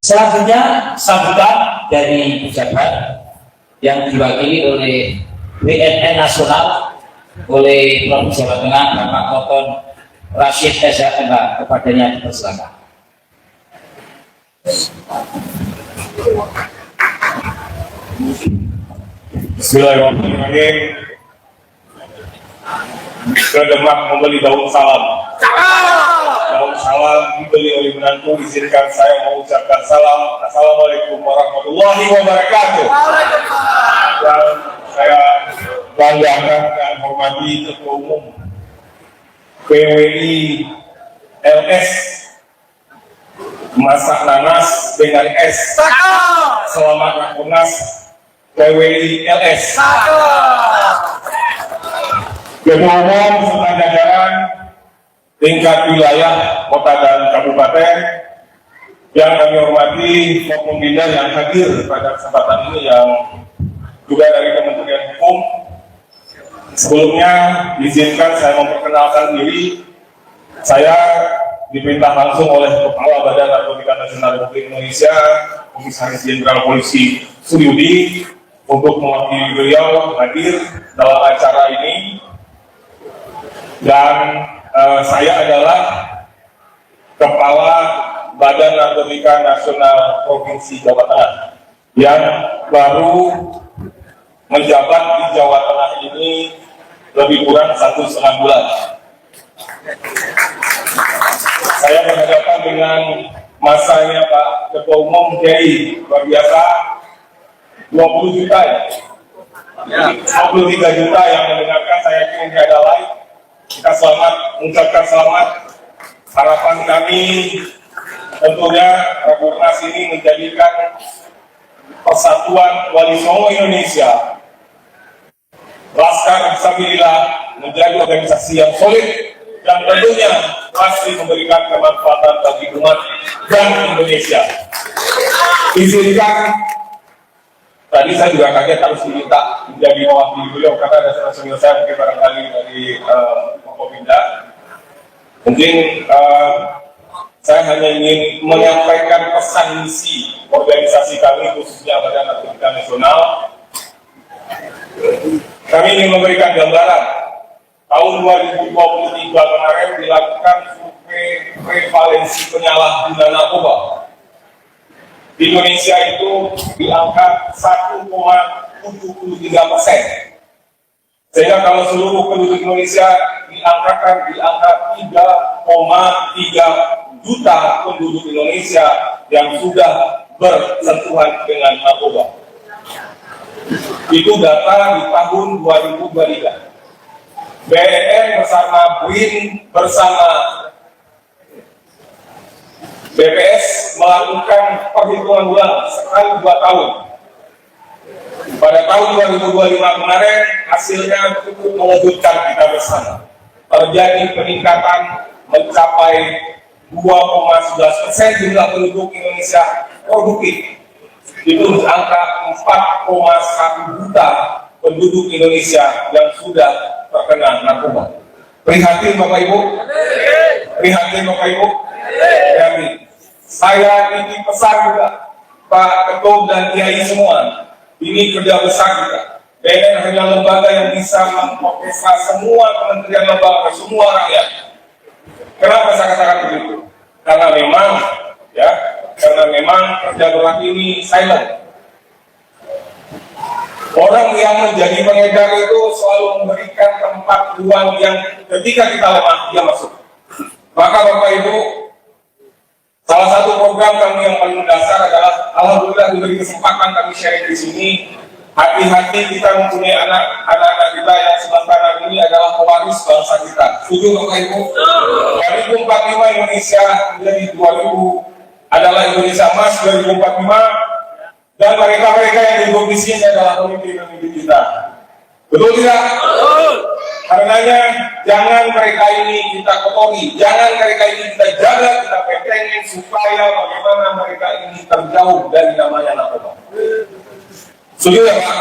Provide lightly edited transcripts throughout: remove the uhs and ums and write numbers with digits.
Selanjutnya sambutan dari pejabat yang diwakili oleh BNN Nasional oleh Provinsi Jawa Tengah Bapak Koton Rashid SHMH. Kepadanya dipersilakan. Bismillahirrahmanirrahim. Kedemak membeli daun salam. Daun salam dibeli oleh menantu. Izinkan saya mengucapkan salam. Assalamualaikum warahmatullahi wabarakatuh. Dan saya banggakan dan hormati Ketua Umum PWI LS masak nanas dengan es. Selamat Rakornas PWI LS. Ketua Umum serta jajaran tingkat wilayah, kota dan kabupaten yang kami hormati, maupun bidang yang hadir pada kesempatan ini yang juga dari Kementerian Hukum. Sebelumnya izinkan saya memperkenalkan diri. Saya diperintah langsung oleh Kepala Badan Narkotika Nasional Republik Indonesia, Komisaris Jenderal Polisi Suryudi, untuk mewakili beliau hadir dalam acara ini. Dan saya adalah Kepala Badan Narkotika Nasional Provinsi Jawa Tengah yang baru menjabat di Jawa Tengah ini lebih kurang 1,5 bulan. Saya berhadapan dengan masanya Pak Ketua Umum Kiai, luar biasa, 20 juta ya? 23 juta yang mendengarkan, saya yakin tiada lain. Kita selamat, mengucapkan selamat. Harapan kami tentunya Rakornas ini menjadikan Persatuan Wali Songo Indonesia, Laskar Fisabilillah, menjadi organisasi yang solid dan tentunya pasti memberikan kemanfaatan bagi umat dan Indonesia. Izinkan, tadi saya juga kaget harus diminta menjadi mewakili beliau karena ada salah saya mungkin barangkali dari Kopinda. Mungkin saya hanya ingin menyampaikan pesan misi organisasi kami, khususnya Badan Narkotika Nasional. Kami ingin memberikan gambaran. Tahun 2023 kemarin dilakukan survei prevalensi penyalahguna narkoba. Di Indonesia itu di angka 1,73%. Sehingga kalau seluruh penduduk Indonesia diangkatkan di angka 3,3 juta penduduk Indonesia yang sudah bersentuhan dengan narkoba. Itu data di tahun 2023. BNN bersama BRIN bersama BPS melakukan perhitungan ulang sekali 2 tahun. Pada tahun 2025 kemarin hasilnya cukup mengejutkan kita bersama. Terjadi peningkatan mencapai 2,11% jumlah penduduk Indonesia produktif. Itu angka 4,1 juta penduduk Indonesia yang sudah terkena narkoba. Prihatin Bapak Ibu? Prihatin Bapak Ibu? Prihatin. Saya ini pesan juga Pak Ketum dan Kiai semua. Ini kerja besar kita. BNN hanya lembaga yang bisa mengorkestra semua kementerian lembaga, semua rakyat. Kenapa saya katakan begitu? Karena memang kerja berat ini silent. Orang yang menjadi pengedar itu selalu memberikan tempat ruang yang ketika kita lemah, dia masuk. Maka Bapak Ibu, salah satu program kami yang paling mendasar adalah, alhamdulillah diberi kesempatan kami sharing di sini. Hati-hati kita mempunyai anak-anak kita yang sebentar ini adalah pewaris bangsa kita. Setuju Bapak Ibu? 2045 Indonesia menjadi 2000 adalah Indonesia Emas 2045. Dan mereka-mereka yang duduk di sini adalah pemimpin-pemimpin kita. Betul tidak? Betul. Karenanya jangan mereka ini kita kotori, jangan mereka ini kita jaga, kita petengin supaya bagaimana mereka ini terjauh dari namanya narkoba. Setuju ya Pak?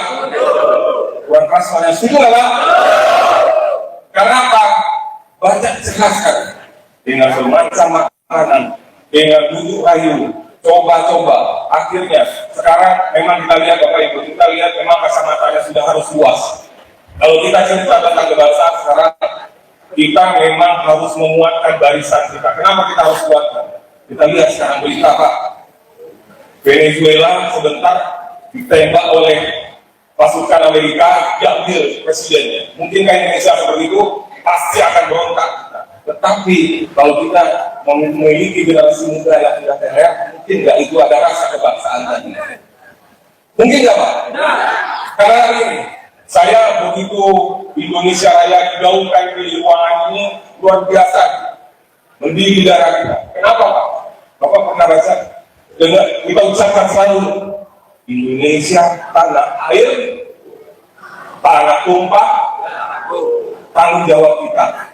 Bukan kasarnya, setuju ya Pak? Karena apa? Banyak jelaskan dengan bermacam makanan, dengan duduk rayu, coba-coba. Akhirnya sekarang memang kita lihat Bapak Ibu, kita lihat memang kacamatanya sudah harus luas. Kalau kita cerita tentang kebangsaan sekarang, kita memang harus menguatkan barisan kita. Kenapa kita harus kuatkan? Kita lihat sekarang berita Pak, Venezuela sebentar ditembak oleh pasukan Amerika, diambil presidennya. Mungkinkah Indonesia seperti itu? Pasti akan berontak. Tetapi kalau kita memiliki generasi muda yang tidak teler, mungkin nggak itu ada rasa kebangsaan tadi. Mungkin nggak Pak? Karena ini, saya begitu Indonesia Raya digaungkan di ruangan ini luar biasa, mendidih darah kita. Kenapa Pak? Bapak pernah baca? Dengan kita ucapkan selalu, Indonesia tanah air, tanah tumpah, tanggung jawab kita.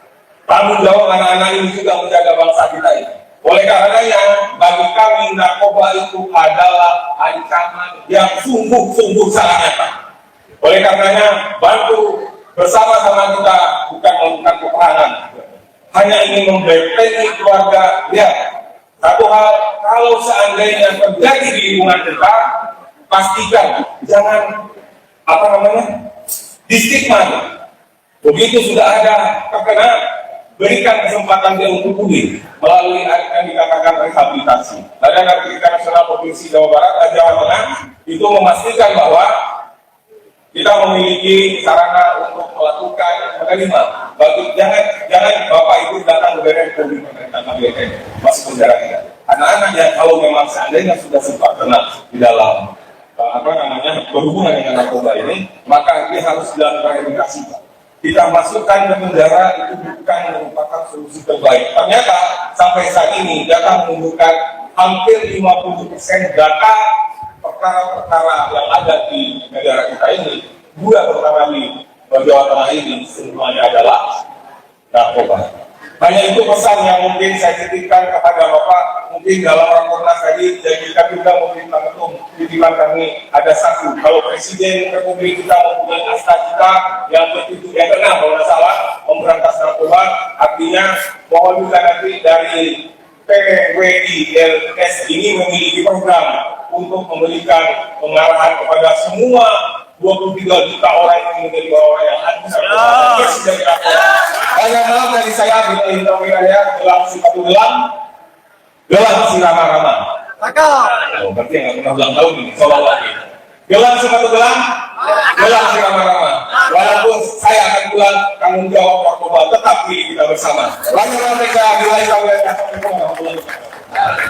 Tanggung jawab anak-anak ini juga menjaga bangsa kita ini. Oleh karenanya, bagi kami narkoba itu adalah ancaman yang sungguh-sungguh sangat nyata. Oleh karenanya, bantu bersama-sama kita bukan melakukan peperangan, hanya ingin membentengi keluarga. Lihat, satu hal, kalau seandainya terjadi di lingkungan kita, pastikan jangan distigma. Begitu sudah ada terkena, berikan kesempatan dia untuk pulih melalui yang dikatakan rehabilitasi. Badan Narkotika Nasional Provinsi Jawa Barat dan Jawa Tengah itu memastikan bahwa kita memiliki sarana untuk melakukan menerima. Bagi jangan Bapak Ibu datang ke BNN pemerintah BNN masuk penjara kita. Anak-anak yang kalau memang seandainya sudah sempat kena di dalam berhubungan dengan narkoba ini, maka dia harus dilakukan edukasi. Kita masukkan ke penjara itu bukan merupakan solusi terbaik. Ternyata sampai saat ini data menunjukkan hampir 50% data perkara-perkara yang ada di negara kita ini, dua perkara di Jawa Tengah ini semuanya adalah narkoba. Hanya itu pesan yang mungkin saya titipkan kepada Bapak. Mungkin dalam rakornas tadi jadikan juga mungkin Pak Ketum titipan kami ada satu. Kalau Presiden Republik kita mempunyai asta kita yang begitu yang kena kalau tidak salah memberantas narkoba, artinya mohon juga nanti dari PWILS ini memiliki program untuk memberikan pengarahan kepada semua 23 juta orang yang menjadi orang yang anti dari narkoba. Banyak malam dari saya bintang wilayah gelang satu gelang si Rama-Rama. Oh, berarti nggak pernah ulang tahun ini. Soal lagi. Gelang satu gelang si Rama-Rama. Walaupun saya akan bilang tanggung jawab narkoba, tetapi kita bersama. Banyak malam mereka wilayah.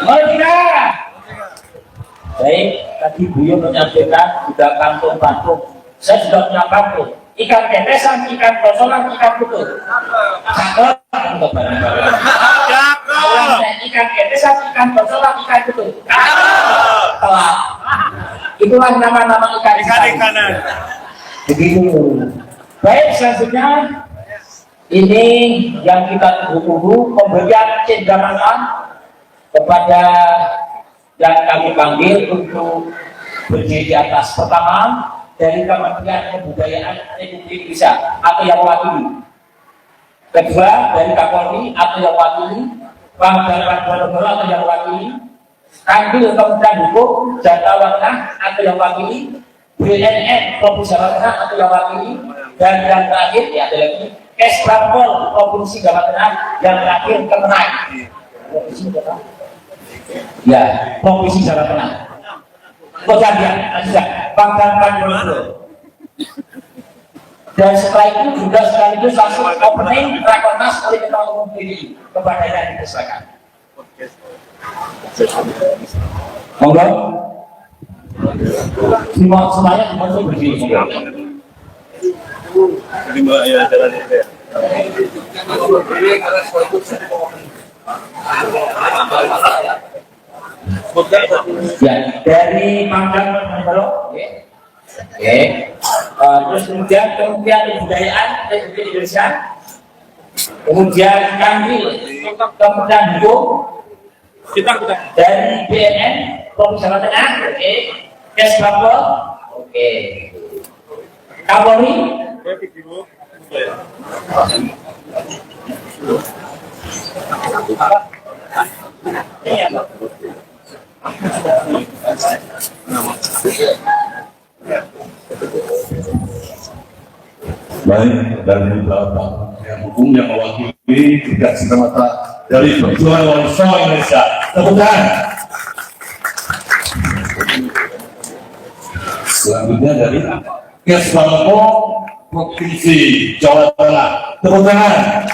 Mari kita. Baik, tadi Buyo menyampaikan sudah kantung-kantung. Saya sudah punya kantung. Ikan tetesan, ikan kosolan, ikan putut. Cakep, untuk barang-barang. Ikan tetesan, ikan kosolan, ikan putut. Telah. Itulah nama-nama ikan-ikanan. Begitu. Baik, selanjutnya ini yang kita tunggu-tunggu pemberian cenderamatan kepada yang kami panggil untuk berdiri di atas. Pertama, dari Kementerian Kebudayaan Republik Indonesia atau yang mewakili. Kedua, dari Kapolri atau yang mewakili. Pangdam Ponorogo atau yang mewakili. Kanwil Kementerian Hukum Jawa Tengah atau yang mewakili. BNN Provinsi Jawa Tengah atau yang mewakili. Dan yang terakhir ya ada lagi Kesbangpol Provinsi Jawa Tengah, yang terakhir Kemenang. Ya, Provinsi Jawa Tengah. Kejadian, Pangdam Ponorogo. Dan setelah itu juga sekaligus langsung opening rakornas oleh Ketua Umum PDI kepada yang dipersilakan. Monggo. Semuanya masuk berdiri. Ya, dari Pangdam Ponorogo, terus kemudian Kementerian Kebudayaan Republik Indonesia, kemudian Kanwil Kementerian Hukum, dari BNN Provinsi Jawa Tengah, Kesbangpol, Kapolri, Baik, dari beberapa yang hukum yang mewakili tidak semata dari perjuangan Wali Indonesia. Tepuk tangan. Selanjutnya dari Kesbangko Provinsi Jawa Tengah. Tepuk tangan.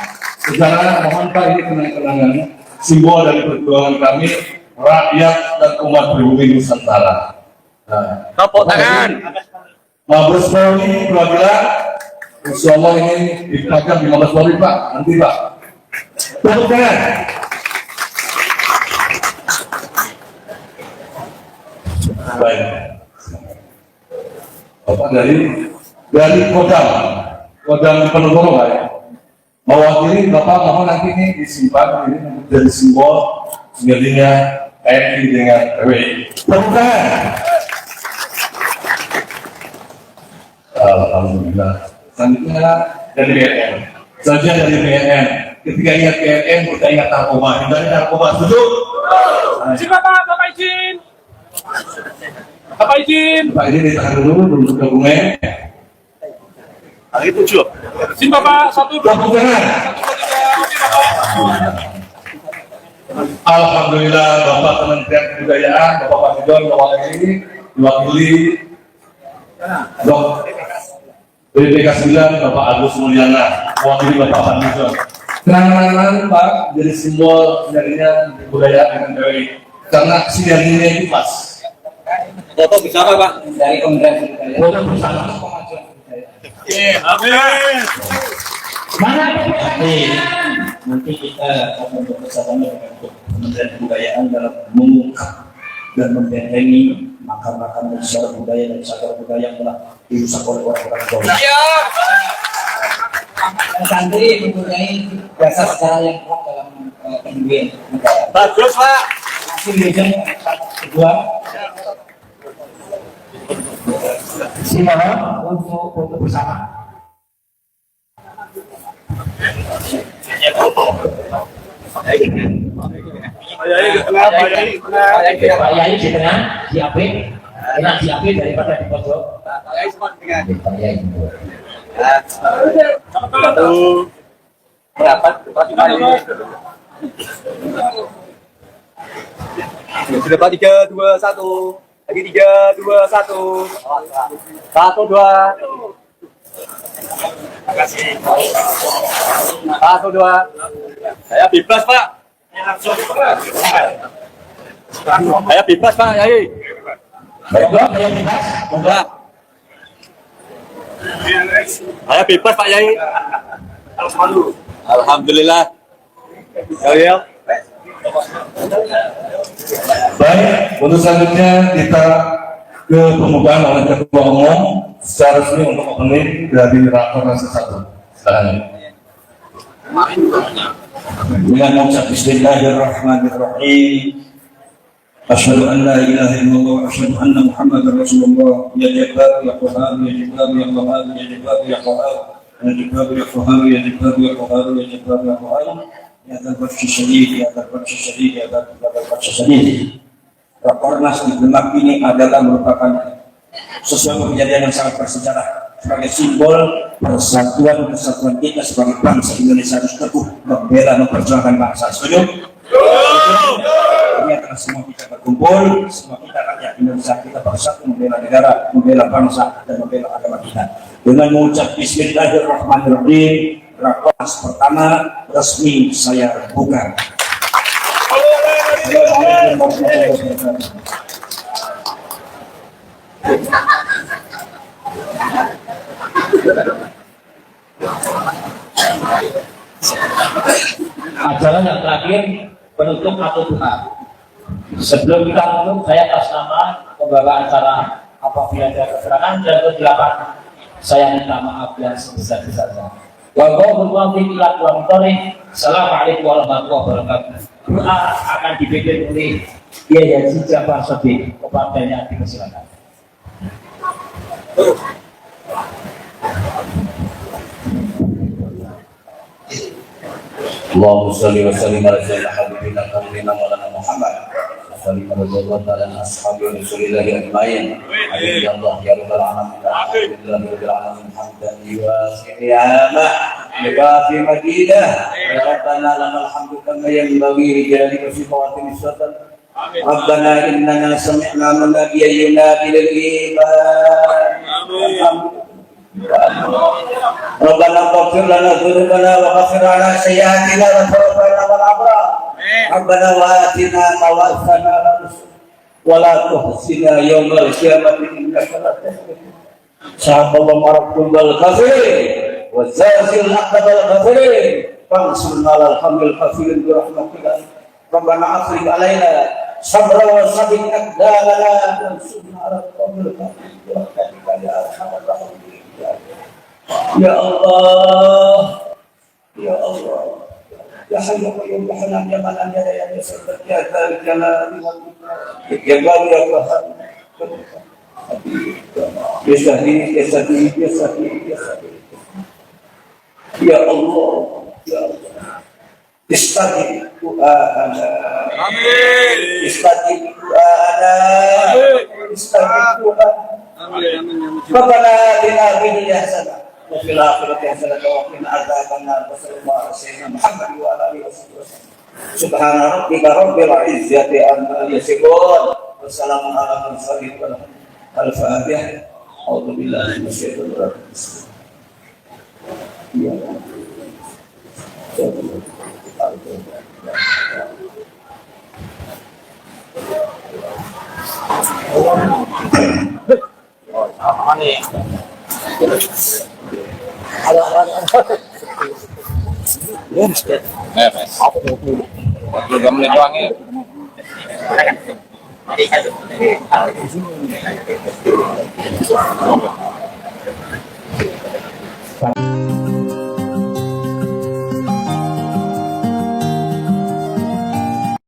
Saudara, mohon Pak, ini kenang-kenangan simbol dari perjuangan kami, rakyat dan umat pribumi Nusantara. Tepuk tangan. Mabes Polri perwakilan, insya Allah ini dipajang di Mabes Polri Pak, nanti Pak. Tepuk tangan. Baik. Bapak dari Kodam Penogoro Pak ya. Mewakili Bapak, mohon nanti ini disimpan ini menjadi simbol sejadinya TNI dengan RWI. Tepuk tangan. Alhamdulillah. Selanjutnya dari BNN. Selanjutnya dari BNN. Ketika ingat BNN, kita ingat narkoba. Hindari narkoba. Setuju? Izin Bapak izin. Bapak izin. Pak ini ditahan dulu dokumen. Hari 7. Izin Bapak, 1, 2, 3. Tepuk tangan. Alhamdulillah, Bapak Kementerian Kebudayaan, Bapak Pak diwakili Dok BPK 9 Bapak Agus Mulyana, mewakili Bapak Fadlizon. Kenangan Pak jadi simbol jadinya kebudayaan dengan RWI karena sinerginya itu pas. Foto bersama Pak. Dari Kementerian Kebudayaan. Foto bersama kemajuan kebudayaan. Amin. Mana nanti kita akan bekerjasama dengan Kementerian Kebudayaan dalam mengungkap dan membentengi makam-makam sejarah budaya dan cagar budaya yang telah dirusak oleh orang-orang Jawa. Santri mempunyai dasar sejarah yang kuat dalam pendirian negara. Bagus Pak. Nanti meja kedua. Silakan untuk foto bersama. Pak Yai di tengah, siapin, enak siapin daripada di pojok. Pak Yai sempat dengan. Pak Yai. Berapa? Sudah Pak, 3, 2, 1. Lagi 3, 2, 1. 1, 2. Terima kasih. 1, 2. Saya bebas Pak. Saya bebas Pak Yai. Baiklah, saya bebas. Enggak. Saya bebas Pak Yai. Alhamdulillah. Ya. Baik, untuk selanjutnya kita ke pembukaan oleh Ketua Umum secara resmi untuk opening dari Rakornas 1. Silakan. Dengan mengucap Bismillahirrahmanirrahim. Asyhadu an la ilaha illallah wa asyhadu anna Muhammadar Rasulullah. Ya Jabbar ya Qahhar ya Jabbar ya Qahhar ya Jabbar ya Qahhar ya Jabbar ya Qahhar ya Jabbar ya Qahhar ya Jabbar ya Qahhar ya Dzal Batsy Syadid ya Dzal Batsy Syadid ya Dzal Batsy Syadid. Rakornas di Demak ini adalah merupakan sesuatu kejadian yang sangat bersejarah sebagai simbol persatuan kesatuan kita sebagai bangsa Indonesia harus teguh membela memperjuangkan bangsa. Setuju? Ini adalah semua kita berkumpul, semua kita rakyat Indonesia kita bersatu membela negara, membela bangsa dan membela agama kita. Dengan mengucap Bismillahirrahmanirrahim, Rakornas pertama resmi saya buka. Assalamualaikum warahmatullahi wabarakatuh. Acara yang terakhir penutup atau doa. Sebelum kita tutup, saya atas nama pembawa acara apabila ada kekurangan dan kesilapan, saya minta maaf yang sebesar-besarnya. Assalamualaikum warahmatullahi wabarakatuh. Doa akan dipimpin oleh Kiai Haji Jafar Shadiq. Kepadanya dipersilakan. Allahumma shalli wa sallim ala sayyidina habibina Muhammad المرسلين رضي الله تعالى عن أصحاب رسول الله أجمعين. يا الله يا رب العالمين الحمد لله رب العالمين حمدا يوافي نعمه يكافي مزيده. يا ربنا لك الحمد كما ينبغي لجلالك وصفاتك الشرف. ربنا إننا سمعنا مناديا ينادي للإيمان. ربنا اغفر لنا ذنوبنا وغفر لنا سيئاتنا وتوفنا مع الأبرار. ربنا وآتنا ما وعدتنا على رسلك ولا تخزنا يوم القيامة إنك لا تخلف. صحاب الله رب الكافرين والزلزل الأكبر الكافرين فانصرنا على القوم الكافرين برحمتك. ربنا أفرج علينا صبرا وثبت أقدامنا وانصرنا على القوم الكافرين برحمتك يا أرحم الراحمين. يا الله يا الله يا حي يا قيوم يا حنان يا منان يا ديان يا سبحان يا ذا الجلال والإكرام يا غالي يا قهار يا سهيد يا سهيد يا سهيد يا سهيد يا الله يا الله استجب دعاءنا آمين استجب دعاءنا استجب دعاءنا ربنا آتنا في الدنيا حسنة وفي الآخرة حسنة وقنا عذاب النار وصلى الله على سيدنا محمد وعلى آله وصحبه وسلم. سبحان ربك رب العزة عما يصفون وسلام على المرسلين الفاتحة. أعوذ بالله من الشيطان الرجيم. Juga menit doang ya.